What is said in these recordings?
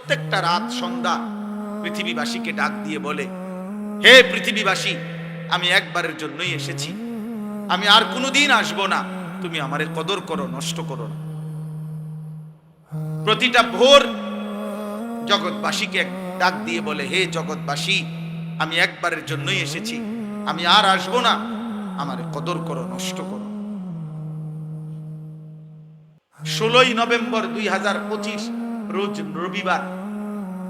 প্রত্যেকটা রাত সন্ধ্যা পৃথিবীবাসীকে ডাক দিয়ে বলে, হে পৃথিবীবাসী, আমি একবারের জন্যই এসেছি, আমি আর কোনোদিন আসবো না, তুমি আমারে কদর করো, নষ্ট করো না। প্রতিটা ভোর জগৎবাসীকে ডাক দিয়ে বলে, হে জগৎবাসী, আমি একবারের জন্যই এসেছি, আমি আর আসবো না, আমারে কদর করো, নষ্ট করো। 16ই নভেম্বর 2025 রোজ রবিবার,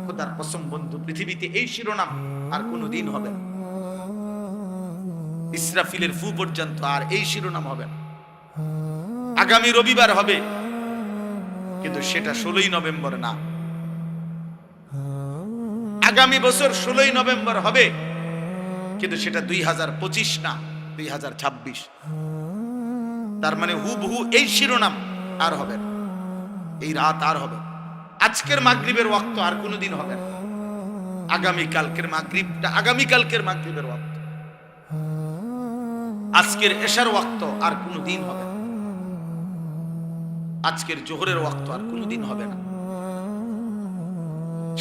খোদার কসম বন্ধু, পৃথিবীতে এই শিরোনাম আর কোনোদিন হবে না। ইসরাফিলের ফু পর্যন্ত আর এই শিরোনাম হবে না। আগামী রবিবার হবে, কিন্তু সেটা 16ই নভেম্বর না। আগামী বছর 16ই নভেম্বর হবে, কিন্তু সেটা 2025 না, 2026। তার মানে হুবহু এই শিরোনাম আর হবে না, এই রাত আর হবে। আজকের মাগরিবের ওয়াক্ত আর কোনোদিন হবে না। আগামীকালকের মাগরিবটা আগামীকালকের মাগরিবের ওয়াক্ত, আজকের এশার ওয়াক্ত আর কোনোদিন হবে না। আজকের জোহরের ওয়াক্ত আর কোনোদিন হবে না।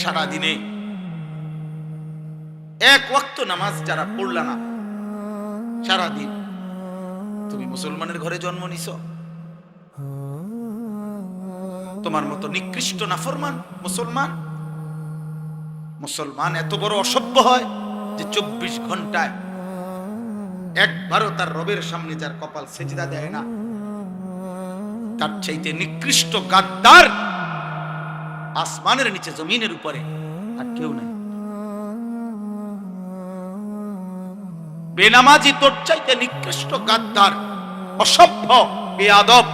সারা দিনে এক ওয়াক্ত নামাজ যারা পড়লা না সারা দিন, তুমি মুসলমানের ঘরে জন্ম নিছো? তোমার মতো নিকৃষ্ট নাফরমান মুসলমান এত বড় অসভ্য হয় যে 24 ঘন্টায় একবারও তার রবের সামনে যার কপাল সেজদা দেয় না, তার চাইতে নিকৃষ্ট গাদ্দার আসমানের নিচে জমিনের উপরে আর কেউ নাই। বেনামাজি তোর চাইতে নিকৃষ্ট গাদ্দার, অসভ্য, বেয়াদব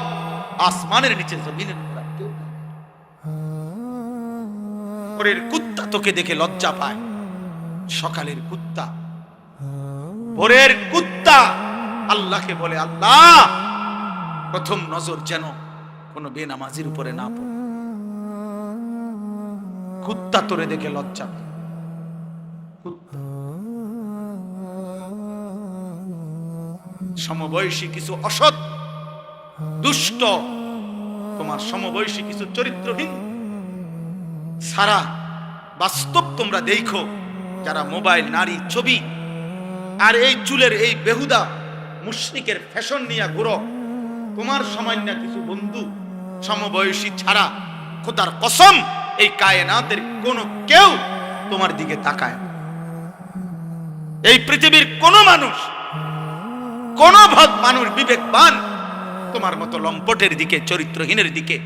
আসমানের নিচে জমিনের উপরে কেউ নাই। ওরের কুত্তা তোকে দেখে লজ্জা পায়, সকালের কুত্তা, ভোরের কুত্তা আল্লাহকে বলে, আল্লাহ প্রথম নজর যেন কোন বেনামাজির উপরে না পড়ে। কুত্তা তোরে দেখে লজ্জা পায়। সমবয়সী কিছু অসৎ দুষ্ট, তোমার সমবয়সী কিছু চরিত্রহীন সারা বাস্তব তোমরা দেখো, যারা মোবাইল, নারী, ছবি আর এই চুলের এই বেহুদা মুশরিকের ফ্যাশন নিয়ে ঘুরো, তোমার সামান্য কিছু বন্ধু সমবয়সী ছাড়া খোদার কসম এই কায়নাতের কোন কেউ তোমার দিকে তাকায় না। এই পৃথিবীর কোন মানুষ, কোন ভাগ মানুষ বিবেকবান তোমার মতো লম্পটের দিকে, চরিত্রহীনের দিকে,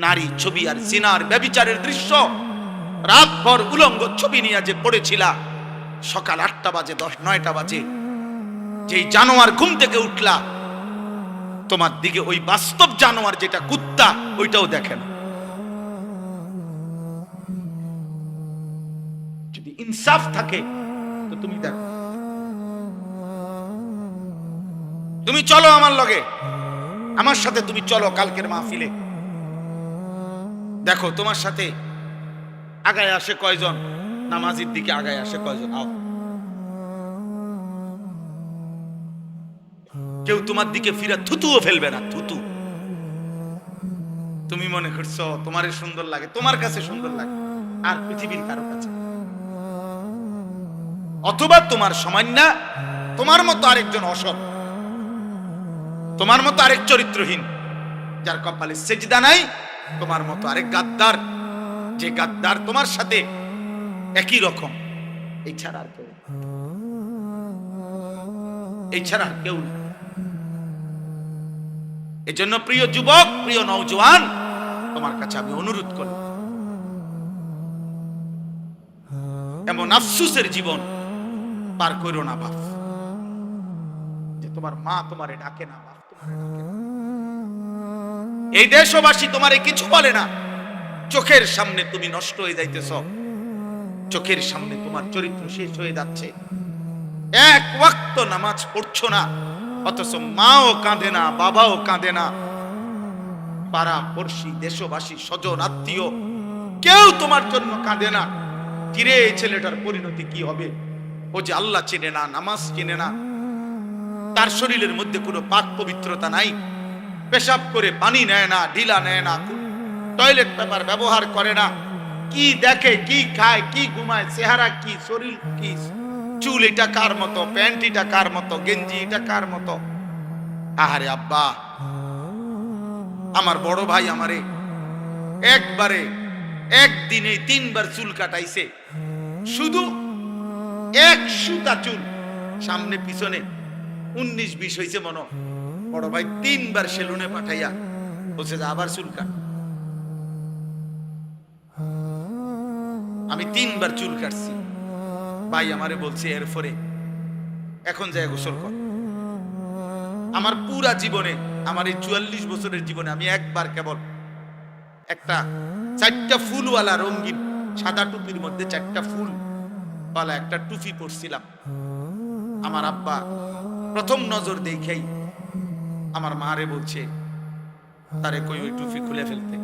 নারী, ছবি আর জিনার ব্যভিচারের দৃশ্য রাতভর উলঙ্গ ছবি নিয়ে যে পড়েছিলা, সকাল 8টা বাজে, 9টা বাজে যেই জানোয়ার ঘুম থেকে উঠলা, তোমার দিকে ওই বাস্তব জানোয়ার যেটা কুত্তা, ওইটাও দেখে না। যদি ইনসাফ থাকে তো তুমি দেখো। তুমি চলো আমার লগে, আমার সাথে তুমি চলো কালকের মাহফিলে, দেখো তোমার সাথে আগায় আসে কয়জন, নামাজির দিকে আগায় আসে কয়জন। আও, কেউ তোমার দিকে ফিরে থুতুও ফেলবে না, থুতু। তুমি মনে করছো তোমারে সুন্দর লাগে, তোমার কাছে সুন্দর লাগে, আর পৃথিবীর কারো কাছে, অথবা তোমার সামান্য তোমার মতো আরেকজন অসৎ, তোমার মতো আরেক চরিত্রহীন যার কপালে সেজদা নাই, তোমার মতো আরেক গাদ্দার, যে গাদ্দার তোমার সাথে একই রকম। এই ছাড়া আর কেউ, এই ছাড়া আর কেউ না। এই জন্য প্রিয় যুবক, প্রিয় নওজোয়ান, তোমার কাছে আমি অনুরোধ করি, এমন আফসোসের জীবন পার করো না বাপ, যে তোমার মা তোমারে ডাকে না, বাপ তোমারে ডাকে না, এই দেশবাসী তোমারে কিছু বলে না, চোখের সামনে তুমি নষ্ট হয়ে যাইতেছ, চোখের সামনে তোমার চরিত্র শেষ হয়ে যাচ্ছে, এক ওয়াক্ত নামাজ পড়ছো না, অথচ মাও কাঁদে না, বাবাও কাঁদে না, পাড়া পড়শি, দেশবাসী, স্বজন, আত্মীয় কেউ তোমার জন্য কাঁদে না। কিরে এই ছেলেটার পরিণতি কি হবে? ও যে আল্লাহ চেনে না, নামাজ চেনে না, তার শরীরের মধ্যে কোনো পাক পবিত্রতা নাই, পেশাব করে পানি নেয় না, ঢিলা নেয় না, টয়লেট পেপার ব্যবহার করে না, কি দেখে, কি খায়, কি ঘুমায়, চেহারা কি, শরীর কি, চুল এটা কার মতো, প্যান্ট এটা কার মতো, গেঞ্জি এটা কার মতো। আহারে আব্বা, আমার বড় ভাই আমারে একবারে একদিনে 3 বার চুল কাটাইছে, শুধু এক সুতা চুল, সামনে পিছনে 19-20 হয়েছে মনে। বড় ভাই 3 বার সেলুনে পাঠাইয়া বলছে যে আবার চুল কাট। আমি 3 বার চুল কাটছি। ভাই আমারে বলছে এরপরে এখন যায় গোসল কর। আমার পুরা জীবনে, আমার এই 44 বছরের জীবনে আমি একবার কেবল একটা 4টা ফুলওয়ালা রঙিন সাদা টুপির মধ্যে 4টা ফুল ওয়ালা একটা টুপি পরছিলাম। আমার আব্বা প্রথম নজর দেখেই আমার মারে বলছে তারে কই ওই টুপি খুলে ফেলতে।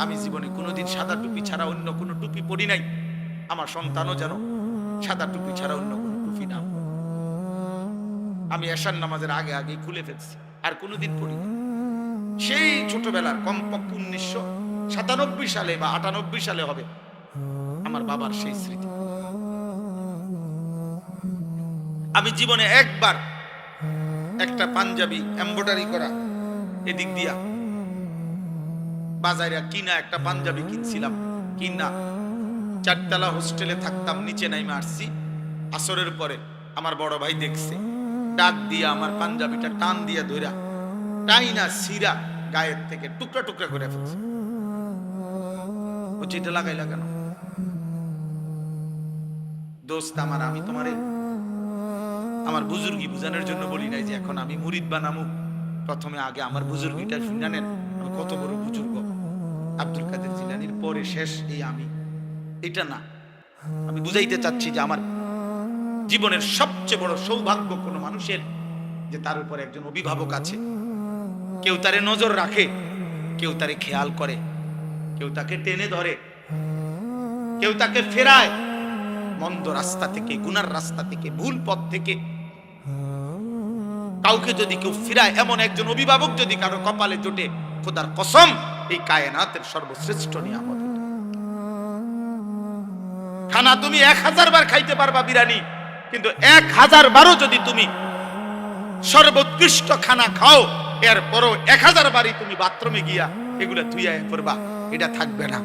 আমি জীবনে কোনোদিন সাদা টুপি ছাড়া অন্য কোনো টুপি পরি নাই। আমার সন্তানও যেন সাদা টুপি ছাড়া অন্য কোনো টুপি না। আমি এশার নামাজের আগে আগে খুলে ফেলছি, আর কোনোদিন পড়ি না। সেই ছোটবেলার কমপক্ষে 1997 সালে বা 98 সালে হবে আমার বাবার সেই স্মৃতি। আমি জীবনে একবার একটা পাঞ্জাবি এমব্রয়ডারি করা এদিক দিয়া বাজারে কিনা একটা পাঞ্জাবি কিনছিলাম, কিনা 4তলা হোস্টেলে থাকতাম, নিচে নাইমে আসছি। আসরের পরে আমার বড় ভাই দেখছে, ডাক দিয়া আমার পাঞ্জাবিটা টান দিয়া ধইরা টাইনা সিরা গায়ের থেকে টুকরা টুকরা করে ফেলছে। ও যেটা লাগাইলা কেন? দোস্ত আমার, আমি তোমারে আমার বুজুর্গি বুঝানোর জন্য বলি নাই যে এখন আমি মুরিদ বানামু। প্রথমে আগে আমার বুজুর্গিটা জানেন, আমি কত বড় বুজুর্গ। আব্দুল কাদের জিলানীর পরে শেষ এই আমি, এটা না। আমি বুঝাইতে চাচ্ছি যে আমার জীবনের সবচেয়ে বড় সৌভাগ্য কোনো মানুষের যে তার উপরে একজন অভিভাবক আছে। কেউ তারে নজর রাখে, কেউ তারে খেয়াল করে, কেউ তাকে টেনে ধরে, কেউ তাকে ফেরায় মন্দ রাস্তা থেকে, গুনার রাস্তা থেকে, ভুল পথ থেকে। কাউকে যদি কেউ ফিরায়, এমন একজন অভিভাবক যদি কারো কপালে জোটে, খোদার কসম এই কায়নাতের সর্বশ্রেষ্ঠ নিয়ামত। খানা তুমি 1000 বার খাইতে পারবা বিরিয়ানি, কিন্তু 1000 বারও যদি তুমি সর্বোৎকৃষ্ট খানা খাও, এরপরও 1000 বারই তুমি বাথরুমে গিয়া এগুলা ধুইয়া করবা, এটা থাকবে না।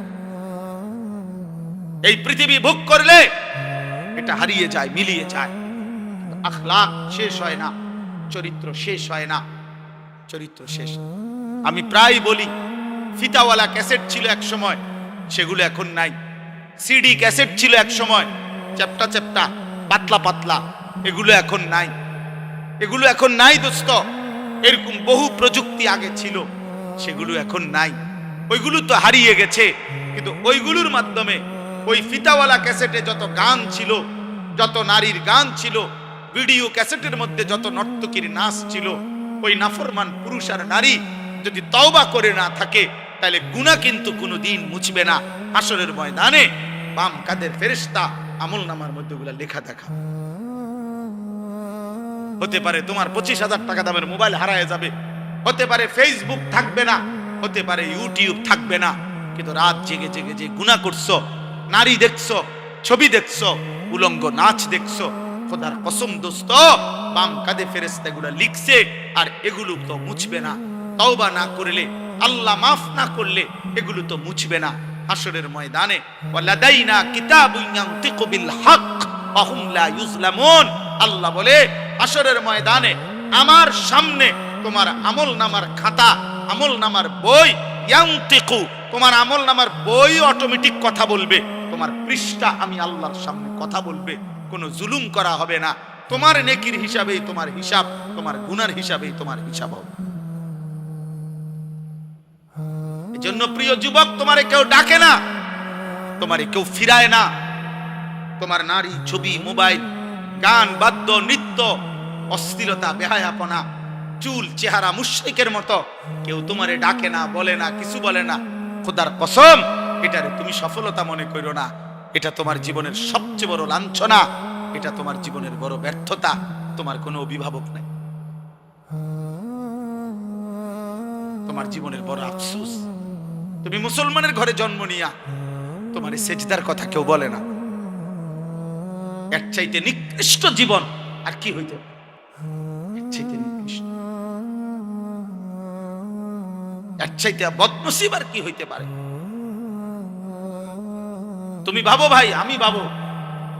এই পৃথিবী ভোগ করলে এটা হারিয়ে যায়, মিলিয়ে যায়। আখলাক শেষ হয় না, চরিত্র শেষ হয় না, চরিত্র শেষ। আমি প্রায় বলি, ফিতাওয়ালা ক্যাসেট ছিল এক সময়, সেগুলো এখন নাই। সিডি ক্যাসেট ছিল এক সময়, চ্যাপ্টা চ্যাপ্টা, পাতলা পাতলা, এগুলো এখন নাই। এগুলো এখন নাই দোস্ত। এরকম বহু প্রযুক্তি আগে ছিল, সেগুলো এখন নাই। ওইগুলো তো হারিয়ে গেছে, কিন্তু ওইগুলোর মাধ্যমে ওই ফিতাওয়ালা ক্যাসেটে যত গান ছিল, যত নারীর গান ছিল, ভিডিও ক্যাসেটের মধ্যে যত নর্তকীর নাচ ছিল, ওই নাফরমান পুরুষ আর নারী যদি তওবা করে না থাকে, তাহলে গুনাহ কিন্তু কোনোদিন মুছবে না। হাসরের ময়দানে বাম কাদের ফেরেশতা আমলনামার মধ্যে ওগুলা লেখা দেখা। হতে পারে তোমার 25,000 টাকা দামের মোবাইল হারায় যাবে, হতে পারে ফেসবুক থাকবে না, হতে পারে ইউটিউব থাকবে না, কিন্তু রাত জেগে জেগে যে গুনাহ করছো, নারী দেখছো, ছবি দেখছো, উলঙ্গ নাচ দেখছো, খোদার কসম দোস্ত, বাম কাঁধে ফেরেশতা এগুলা লিখছে, আর এগুলো তো মুছবে না। তওবা না করলে, আল্লাহ মাফ না করলে এগুলো তো মুছবে না। হাসরের ময়দানে ওয়ালাদাইনা কিতাবুন ইয়ানতিকু বিল হক ওয়া হুম লা ইউজলামুন, আল্লাহ বলে হাসরের ময়দানে আমার সামনে তোমার আমলনামার খাতা, আমলনামার বই, ইয়ানতিকু, তোমার আমলনামার বই অটোমেটিক কথা বলবে, তোমার পৃষ্ঠা আমি আল্লাহর সামনে কথা বলবে, কোনো জুলুম করা হবে না। তোমার নেকির হিসাবেই তোমার হিসাব, তোমার গুনার হিসাবেই তোমার হিসাব হবে। এজন্য প্রিয় যুবক, তোমারে কেউ ডাকে না, তোমারে কেউ ফিরায় না। তোমার নারী, ছবি, মোবাইল, গান, বাদ্য, নৃত্য, অস্থিরতা, বেহায়াপনা, চুল, চেহারা মুশরিকের মতো কেউ তোমারে ডাকে না, বলে না, কিছু বলে না। খোদার কসম, এটারে তুমি সফলতা মনে করো না। এটা তোমার জীবনের সবচেয়ে বড় লাঞ্ছনা, এটা তোমার জীবনের বড় ব্যর্থতা। তোমার কোনো অভিভাবক নাই, তোমার জীবনের বড় আফসোস। তুমি মুসলমানের ঘরে জন্ম নিয়া তোমার এই সেজদার কথা কেউ বলে না। এর চাইতে নিকৃষ্ট জীবন আর কি হইতে পারে? এর চাইতে নিকৃষ্ট, এর চাইতে বদনসিব আর কি হইতে পারে? তুমি ভাবো ভাই, আমি ভাবো,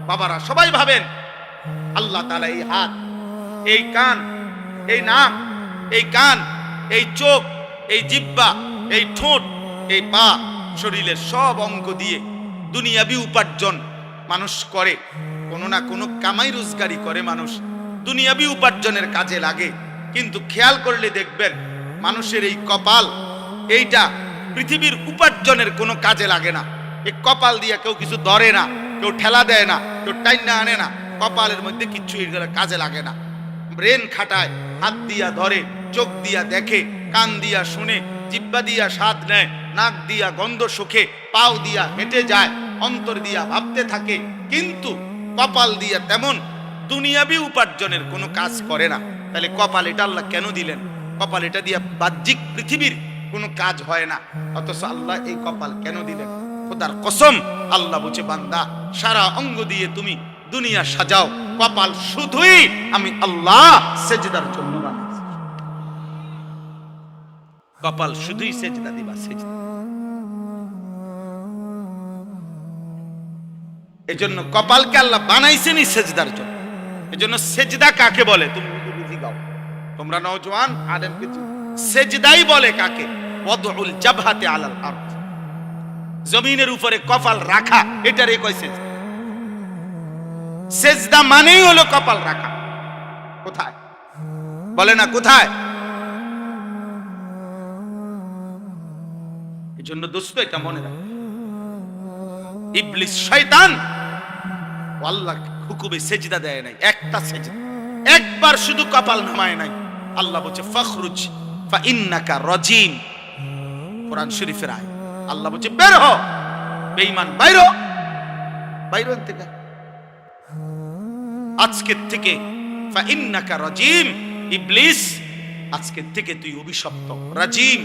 বাবারা সবাই ভাবেন, আল্লাহ তাআলা এই হাত, এই কান, এই নাক, এই কান, এই চোখ, এই জিহ্বা, এই ঠোঁট, এই পা, শরীরের সব অঙ্গ দিয়ে দুনিয়াবি উপার্জন মানুষ করে, কোনো না কোনো কামাই রোজগারি করে মানুষ, দুনিয়াবি উপার্জনের কাজে লাগে। কিন্তু খেয়াল করলে দেখবেন মানুষের এই কপাল, এইটা পৃথিবীর উপার্জনের কোনো কাজে লাগে না। এই কপাল দিয়ে কেউ কিছু ধরে না, কেউ ঠেলা দেয় না, কেউ টাইনা আনে না, কপালের মধ্যে কিচ্ছু কাজে লাগে না। ব্রেন খাটায়, হাত দিয়া ধরে, চোখ দিয়া দেখে, কান দিয়া শুনে, জিহ্বা দিয়া স্বাদ নেয়, নাক দিয়া গন্ধ শুকে, পাও দিয়া হেঁটে যায়, অন্তর দিয়া ভাবতে থাকে, কিন্তু কপাল দিয়া তেমন দুনিয়াবি উপার্জনের কোনো কাজ করে না। তাহলে কপাল এটা আল্লাহ কেন দিলেন? কপাল এটা দিয়া বাহ্যিক পৃথিবীর কোনো কাজ হয় না, অথচ আল্লাহ এই কপাল কেন দিলেন? খোদার কসম, আল্লাহ বলছে, বান্দা সারা অঙ্গ দিয়ে তুমি দুনিয়া সাজাও, কপাল শুধুই আমি আল্লাহ সেজদার জন্য বানাইছি। কপাল শুধুই সেজদা দিবা, সেজদা। এজন্য কপালকে আল্লাহ বানাইছেনই সেজদার জন্য। এজন্য সেজদা কাকে বলে তুমি বুঝি গাও, তোমরা নওজোয়ান আলেমকে সেজদাই বলে কাকে? ওয়াদউল জাবহাতি আলাল আরদ, জমিনের উপরে কপাল রাখা, এটারে কয় সেজদা। সেজদা মানেই হলো কপাল রাখা। কোথায় বলে না, কোথায়? এজন্য দোস্ত এটা মনে রাখ, ইবলিস শয়তান আল্লাহ হুকুমে সেজদা দেয় নাই, একটা সেজদা, একবার শুধু কপাল নামায় নাই। আল্লাহ বলছে ফখরুজ ফা ইন্নাকা রাজিম, কোরআন শরীফের আয়াত। আল্লাহ বলছে বের হ বেঈমান, বাইরো বাইরো থেকে আজকের থেকে, ফা ইন্নাকা রাজিম, ইবলিস আজকের থেকে তুই অভিশপ্ত। রাজিম,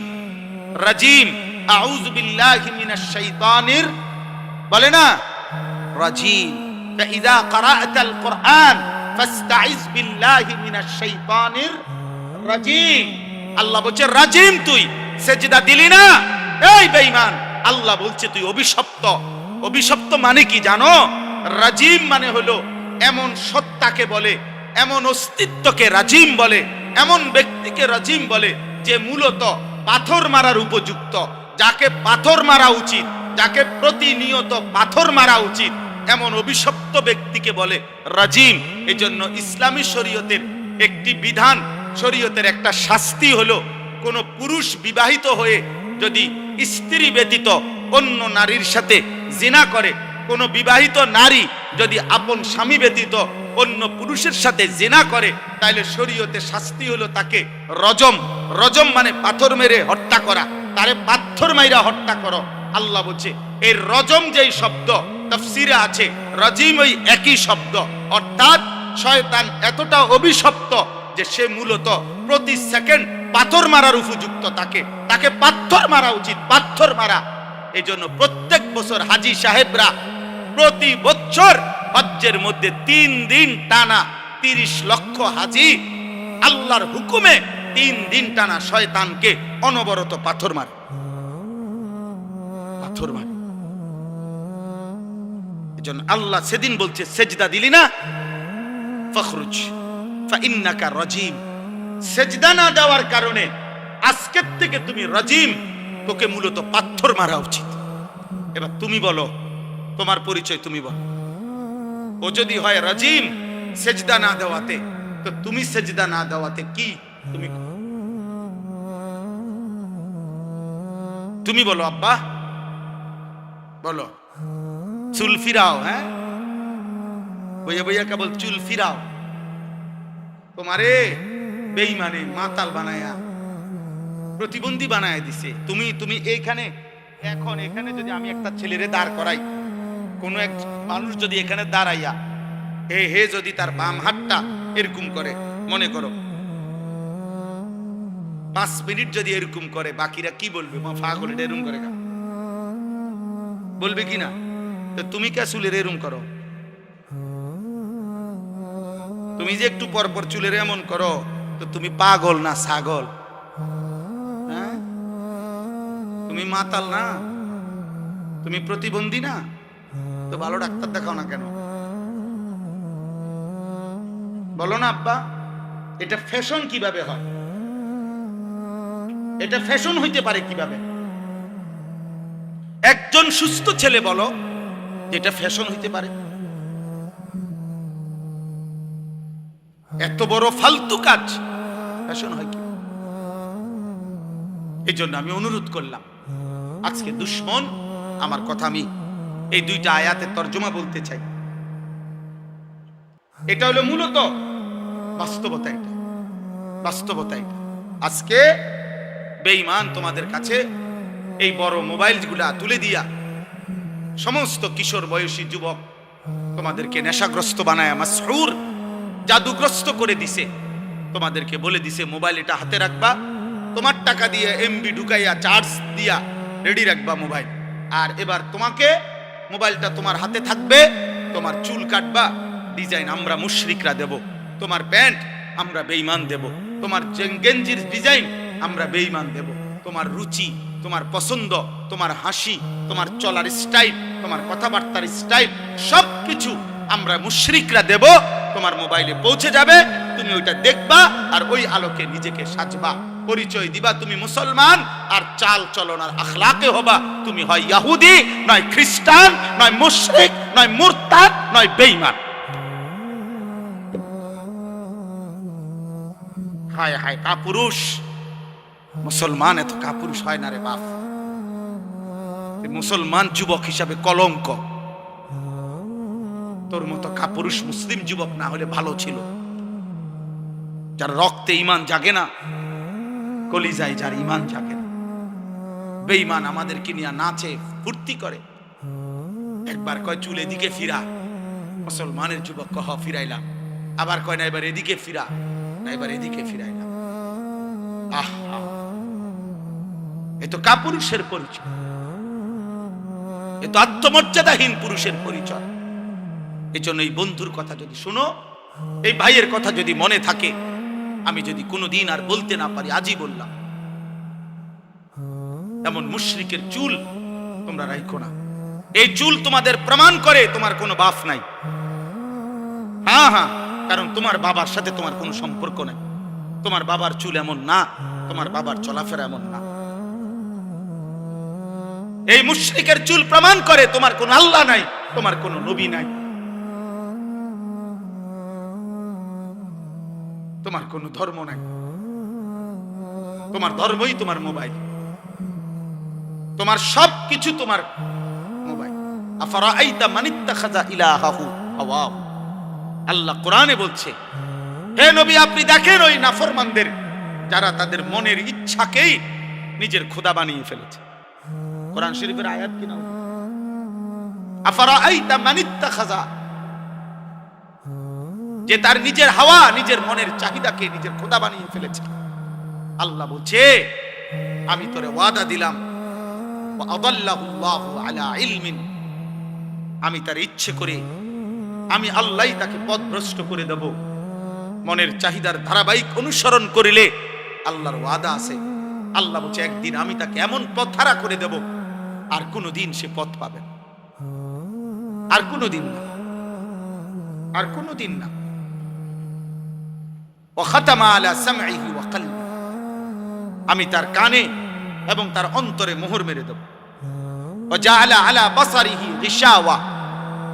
রাজিম, আউযু বিল্লাহি মিনাশ শাইতানির, বলে না রাজিম। فإذا قرأت القرآن فاستعذ بالله من الشيطان الرجيم। আল্লাহ বলছে রাজিম, তুই সেজদা দিলি না, এই বেঈমান, আল্লাহ বলছে তুই অভিশপ্ত। অভিশপ্ত মানে কি জানো? রাজিম মানে হলো এমন সত্তাকে বলে, এমন অস্তিত্বকে রাজিম বলে, এমন ব্যক্তিকে রাজিম বলে যে মূলত পাথর মারার উপযুক্ত, যাকে পাথর মারা উচিত, যাকে প্রতিনিয়ত পাথর মারা উচিত, এমন অভিশপ্ত ব্যক্তিকে বলে রাজিম। এজন্য ইসলামী শরীয়তের একটি বিধান, শরীয়তের একটা শাস্তি হলো, কোন পুরুষ বিবাহিত হয়ে যদি স্ত্রী ব্যতীত অন্য নারীর সাথে জিনা করে, কোন বিবাহিত নারী যদি আপন স্বামী ব্যতীত অন্য পুরুষের সাথে জিনা করে, তাহলে শরীয়তে শাস্তি হলো তাকে রজম। রজম মানে পাথর মেরে হত্যা করা, তারে পাথর মাইরা হত্যা করো। আল্লাহ বলছে এই রজম যেই শব্দ তাফসীরে আছে, রাজিম ওই একই শব্দ, অর্থাৎ শয়তান এতটা অভিশপ্ত যে সে মূলত প্রতি সেকেন্ড পাথর মারার উপযুক্ত, তাকে পাথর মারা উচিত, পাথর মারা। এই জন্য প্রত্যেক বছর হাজী সাহেবরা প্রতি বছর হজ্জের মধ্যে 3 দিন টানা 30 লক্ষ হাজী আল্লাহর হুকুমে 3 দিন টানা শয়তানকে অনবরত পাথর মারে, পাথর মারে। এজন্য আল্লাহ সেদিন বলছে সেজদা দিলি না, ফখরুজ ফা ইন্নাকা রাজিম। সেজদা না দেওয়ার কারণে আজকের থেকে তুমি রাজিম, তোকে মূলত পাথর মারা উচিত। এবার তুমি বলো, তোমার পরিচয় তুমি বলো। ও যদি হয় রাজিম সেজদা না দেওয়াতে, তো তুমি সেজদা না দেওয়াতে কি? তুমি বলো আব্বা, বলো। চুল ফিরাও, হ্যাঁ বইয়া বইয়া কেবল চুল ফিরাও, তোমারে বেঈমানে মাতাল বানায়া প্রতিবন্ধী বানায় দিছে। তুমি এইখানে, এখন এখানে যদি আমি একটা ছেলেরে দাঁড় করাই, কোন এক মানুষ যদি এখানে দাঁড়াইয়া হে যদি তার বাম হাতটা এরকম করে, মনে করো 5 মিনিট যদি এরকম করে, বাকিরা কি বলবে? মা পাগল, এটা এরকম করে বলবে কি না? তো তুমি কে চুলের এরম করো? তুমি যে একটু পর পর চুলের এমন করো, তো তুমি পাগল না ছাগল? হ্যাঁ, তুমি মাতাল না? তুমি প্রতিবন্ধী না? তো ভালো ডাক্তার দেখাও না কেন? বলো না আব্বা, এটা ফ্যাশন কিভাবে হয়? এটা ফ্যাশন হইতে পারে কিভাবে? একজন সুস্থ ছেলে বলো যেটা ফ্যাশন হইতে পারে? এত বড় ফালতু কাজ ফ্যাশন হয় কি? এই জন্য আমি অনুরোধ করলাম, আজকে দুশ্মন আমার কথা, আমি এই দুইটা আয়াতের তর্জমা বলতে চাই। এটা হলো মূলত বাস্তবতা, এটা বাস্তবতা। এটা আজকে বেঈমান তোমাদের কাছে এই বড় মোবাইলগুলা তুলে দিয়া সমস্ত কিশোর বয়সী যুবক তোমাদেরকে নেশাগ্রস্ত বানায়, মাসহুর জাদুগ্রস্ত করে দিছে। তোমাদেরকে বলে দিছে মোবাইল এটা হাতে রাখবা, তোমার টাকা দিয়ে এমবি ঢুকাইয়া চার্জ দিয়া রেডি রাখবা মোবাইল। আর এবার তোমাকে মোবাইলটা তোমার হাতে থাকবে, তোমার চুল কাটবা ডিজাইন আমরা মুশরিকরা দেব, তোমার প্যান্ট আমরা বেঈমান দেব, তোমার গেঞ্জির ডিজাইন আমরা বেঈমান দেব, তোমার রুচি, তোমার পছন্দ, তোমার হাসি, তোমার চলার স্টাইল, তোমার কথাবার্তার স্টাইল সবকিছু আমরা মুশরিকরা দেব। তোমার মোবাইলে পৌঁছে যাবে, তুমি ওইটা দেখবা আর ওই আলোকে নিজেকে সাজবা, পরিচয় দিবা তুমি মুসলমান। আর চাল চলন আর আখলাকে হবা তুমি হয় ইহুদি, নয় খ্রিস্টান, নয় মুশরিক, নয় মুরতাদ, নয় বেঈমান। হায় হায় কাপুরুষ! মুসলমান এত কাপুরুষ হয় না রে বাপ। মুসলমান যুবক হিসাবে কলঙ্ক। তোর মতো কাপুরুষ মুসলিম যুবক না হলে ভালো ছিল, যার রক্তে ঈমান জাগে না, কলিজায় যার ঈমান জাগে না। বেঈমান আমাদেরকে নিয়ে নাচে ফুর্তি করে, একবার কয় চুল এদিকে ফিরা, মুসলমানের যুবক কহ ফিরাইলাম, আবার কয় না এবার এদিকে ফিরা, না এবার এদিকে ফিরাইলাম। আহা, এ তো কাপুরুষের পরিচয়, এ তো আত্মমর্যাদাহীন পুরুষের পরিচয়। এই জন্য এই বন্ধুর কথা যদি শুনো, এই ভাইয়ের কথা যদি মনে থাকে, আমি যদি কোনোদিন আর বলতে না পারি, আজই বললাম, এমন মুশরিকের চুল তোমরা রাখো না। এই চুল তোমাদের প্রমাণ করে তোমার কোনো বাপ নাই। হ্যাঁ হ্যাঁ, কারণ তোমার বাবার সাথে তোমার কোনো সম্পর্ক নাই। তোমার বাবার চুল এমন না, তোমার বাবার চলাফেরা এমন না। এই মুশরিকের চুল প্রমাণ করে তোমার কোনো আল্লাহ নাই, তোমার কোনো নবী নাই, তোমার কোনো ধর্ম নাই। তোমার ধর্মই তোমার মোবাইল, তোমার সব কিছু তোমার মোবাইল। আফারাআইতা মান ইত্তাখাযা ইলাহাহু হাওয়াহু, আল্লাহ কোরআনে বলছে, হে নবী আপনি দেখেন ওই নাফরমানদের যারা তাদের মনের ইচ্ছাকেই নিজের খোদা বানিয়ে ফেলেছে। কোরআন শরীফের আয়াত কিনা, আফারাআইতা মান ইত্তাখাযা, যে তার নিজের হাওয়া, নিজের মনের চাহিদাকে নিজের খোদা বানিয়ে ফেলেছে। আল্লাহ বলছে আমি তোরে ওয়াদা দিলাম, ওয়া আদাল্লাহুল্লাহু আলা ইলমিন, আমি তার ইচ্ছে করে আমি আল্লাহই তাকে পথভ্রষ্ট করে দেব। মনের চাহিদার ধারাবাহিক অনুসরণ করিলে আল্লাহর ওয়াদা আছে। আল্লাহ বলছে একদিন আমি তাকে এমন পথ হারা করে দেব, আর কোনোদিন সে পথ পাবে না, আর কোনোদিন না, আর কোনোদিন না। ওয়া খাতামা আলা সামঈহি ওয়া কলবি, আমি তার কানে এবং তার অন্তরে মোহর মেরে দেব। ওয়া জাআলা আলা বাসারিহি গিশাওয়া,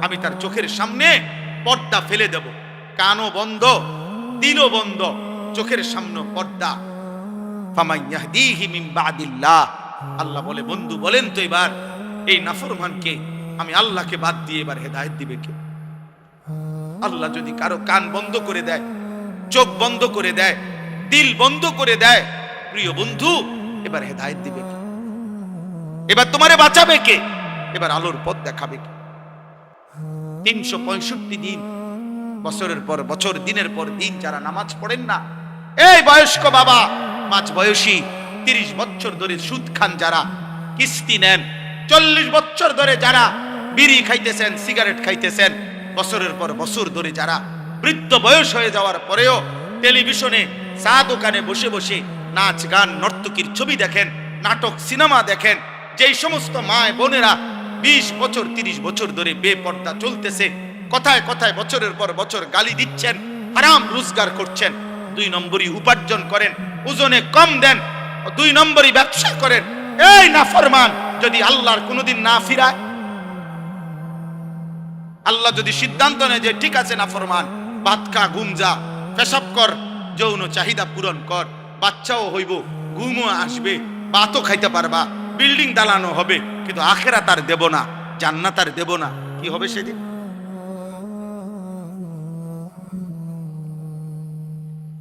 আমি তার চোখের সামনে পর্দা ফেলে দেব। কানও বন্ধ, দিলও বন্ধ, চোখের সামনে পর্দা। ফামান ইয়াহদিহি মিন বাদিল্লাহ, আল্লাহ বলে বন্ধু বলেন তো এবার এই নাফরমানকে আমি আল্লাহকে বাদ দিয়ে এবার হেদায়েত দিবে কে? আল্লাহ যদি কারো কান বন্ধ করে দেয়, চোখ বন্ধ করে দেয়, দিল বন্ধ করে দেয়, প্রিয় বন্ধু এবার হেদায়েত দিবে কে? এবার তোমারে বাঁচাবে কে? এবার আলোর পথ দেখাবে কে? 365 দিন, বছরের পর বছর, দিনের পর দিন যারা নামাজ পড়েন না, এই বয়স্ক বাবা, মাঝ বয়সী 30 বছর ধরে সুদ খান যারা, কিস্তি নেন, 40 বছর ধরে যারা বিড়ি খাইতেছেন, সিগারেট খাইতেছেন, বছরের পর বছর ধরে যারা বৃদ্ধ বয়স হয়ে যাওয়ার পরেও টেলিভিশনে চা দোকানে বসে বসে নাচ গান নর্তকীর ছবি দেখেন, নাটক সিনেমা দেখেন, যেই সমস্ত মায় বোনেরা 20 বছর 30 বছর ধরে বেপর্দা চলতেছে, কথায় কথায় বছরের পর বছর গালি দিচ্ছেন, হারাম রোজগার করছেন, 2 নম্বরই উপার্জন করেন, ওজনে কম দেন, 2 নম্বরই ব্যবসা করেন, এই নাফরমান যদি আল্লাহর কোনোদিন না ফিরায়, আল্লাহ যদি সিদ্ধান্ত নেয় যে ঠিক আছে নাফরমান, ভাত খা, ঘুম যা, পেশাব কর, যৌন চাহিদা পূরণ কর, বাচ্চাও হইব, ঘুমও আসবে, ভাতও খাইতে পারবা, বিল্ডিং দালানো হবে, কিন্তু আখিরাত আর দেব না, জান্নাত আর দেব না, কি হবে সেদিন?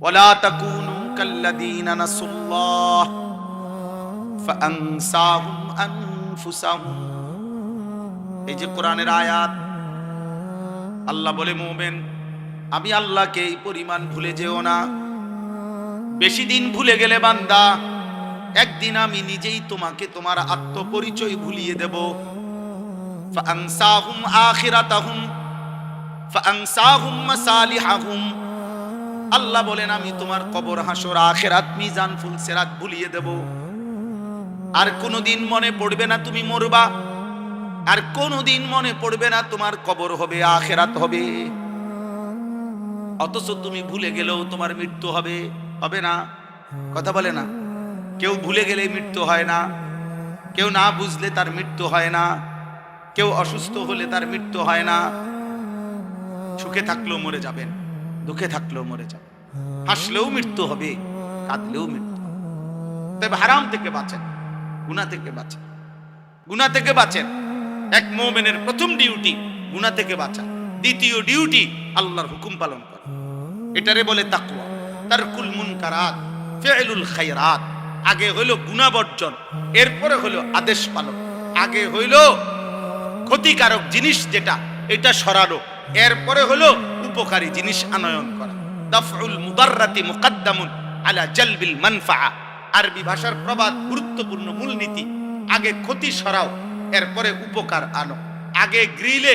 ওয়ালা তাকুনু কাল্লাযীনা নাসুল্লাহ ফাআনসাহুম আনফুসাহুম। এই যে কোরআনের আয়াত, আল্লাহ বলে মুমিন আমি আল্লাহকে এই পরিমাণ ভুলে যেও না, বেশি দিন ভুলে গেলে বান্দা একদিন আমি নিজেই তোমাকে তোমার আত্মপরিচয় ভুলিয়ে দেব। ফাআনসাহুম আখিরাতাহুম ফাআনসাহুম মাসালিহাহুম। আল্লাহ বলেন আমি তোমার কবর, হাসর, আখিরাত, মিজান, ফুলসিরাত ভুলিয়ে দেব। আর কোনোদিন মনে পড়বে না তুমি মরবা, আর কোনোদিন মনে পড়বে না তোমার কবর হবে, আখিরাত হবে। অথচ তুমি ভুলে গেলেও তোমার মৃত্যু হবে, হবে না? কথা বলে না? কেউ ভুলে গেলে মৃত্যু হয় না, কেউ না বুঝলে তার মৃত্যু হয় না, কেউ অসুস্থ হলে তার মৃত্যু হয় না। সুখে থাকলেও মরে যাবেন, দুঃখে থাকলেও মরে যাবেন, হাসলেও মৃত্যু হবে, কাঁদলেও মৃত্যু হবে। তবে হারাম থেকে বাঁচেন, গুনাহ থেকে বাঁচেন, গুনাহ থেকে বাঁচেন। এক মুমিনের প্রথম ডিউটি গুনাহ থেকে বাঁচা, দ্বিতীয় ডিউটি আল্লাহর হুকুম পালন করা। এটারে বলে তাকওয়া, তারকুল মুনকারাত, ফি'লুল খায়রাত। আগে হইল গুনাহ বর্জন, এরপরে হইল আদেশ পালন। আগে হইল ক্ষতিকারক জিনিস যেটা, এটা সরানো, এরপরে হলো উপকারী জিনিস আনয়ন করা। দাফউল মুদাররাতি মুকদ্দামুন আলা জালবিল মানফাআ। আরবি ভাষার প্রবাদ, গুরুত্বপূর্ণ মূলনীতি, আগে ক্ষতি সরাও, এরপরে উপকার আনো। আগে গ্রিলে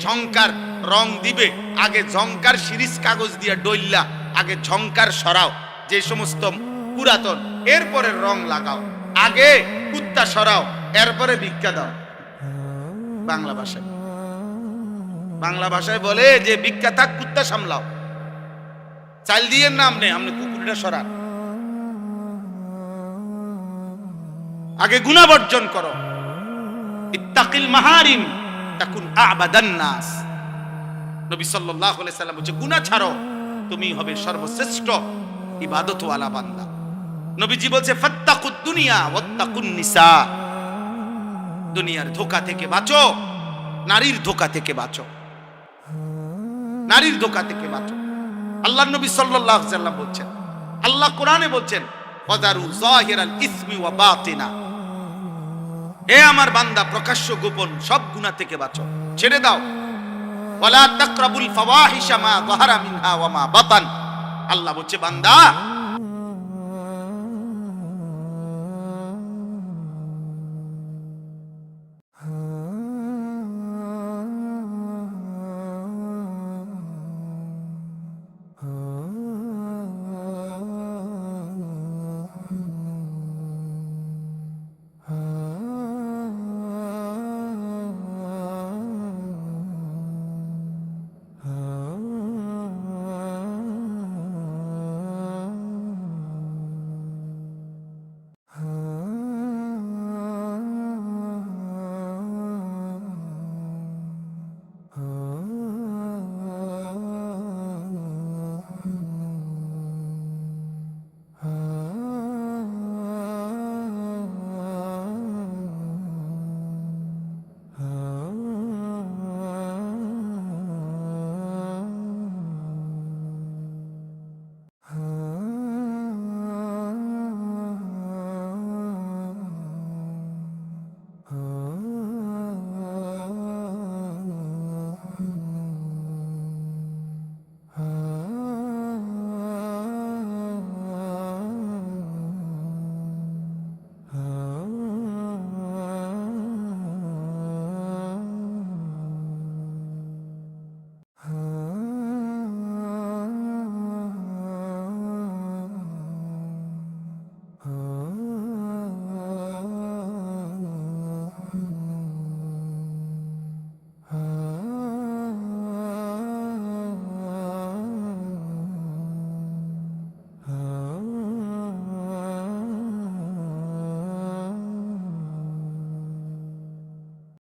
ঝংকার রং দিবে, আগে ঝংকার সিরিজ কাগজ দিয়ে ডইল্লা, আগে ঝংকার সরাও যে সমস্ত পুরাতন, এরপরে রং লাগাও। আগে কুত্তা সরাও, এরপরে ভিক্ষা দাও। বাংলা ভাষায়, বাংলা ভাষায় বলে যে ভিক্ষা থাক, কুত্তা সামলাও। চাল দিয়ে নাম নেই, আপনি কুকুরটা সরান। আগে গুনাহ বর্জন করো। ইত্তাকিল মাহারিম তাকুন আবাদান নাস। নবী সাল্লাল্লাহু আলাইহি সাল্লাম বলেছে গুনাহ ছাড়ো, তুমি হবে সর্বশ্রেষ্ঠ ইবাদতওয়ালা বান্দা। নবীজি বলছে ফাত্তাকুদ দুনিয়া ওয়াত্তাকুন নিসা। দুনিয়ার ধোঁকা থেকে বাঁচো, নারীর ধোঁকা থেকে বাঁচো, নারীর ধোঁকা থেকে বাঁচো। আল্লাহর নবী সাল্লাল্লাহু আলাইহি সাল্লাম বলছেন, আল্লাহ কোরআনে বলছেন ওয়াদারু যাহিরাল ইসমি ওয়া বাতিনা। হে আমার বান্দা, প্রকাশ্য গোপন সব গুনাহ থেকে বাঁচো, ছেড়ে দাও। ওয়ালা তাকরাবুল ফাওয়াহিশা মা যাহারা মিনহা ওয়া মা বাতান। আল্লাহ বলছে বান্দা